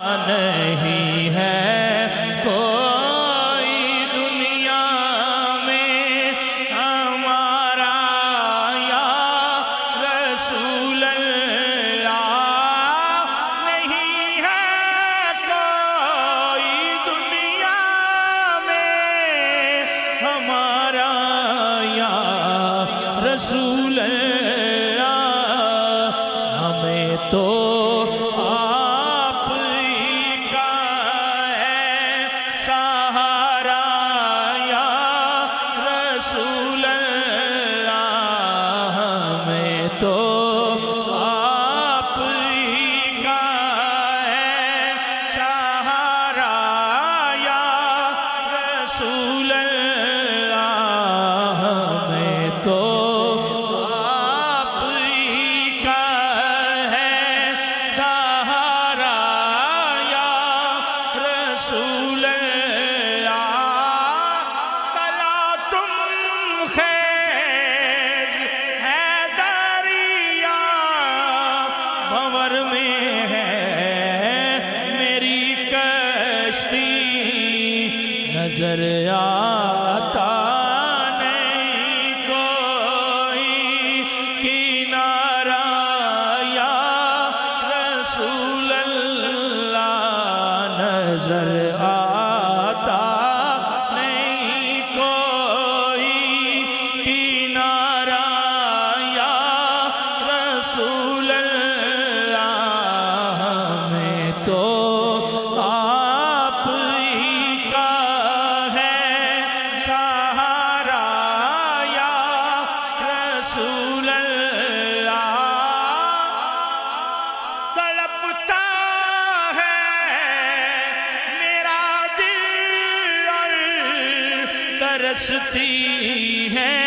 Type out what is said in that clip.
نہیں ہے کوئی دنیا میں ہمارا یا رسول اللہ، نہیں ہے کوئی دنیا میں ہمارا یا رسول اللہ، ہمیں تو میں ہے میری کشتی، نظر آتا نہیں کوئی کنارہ یا رسول اللہ، نظر آتا نہیں کوئی کنارہ یا رسول اللہ، تو آپ ہی کا ہے سہارا یا رسول اللہ، تڑپتا ہے میرا دل اور ترستی ہے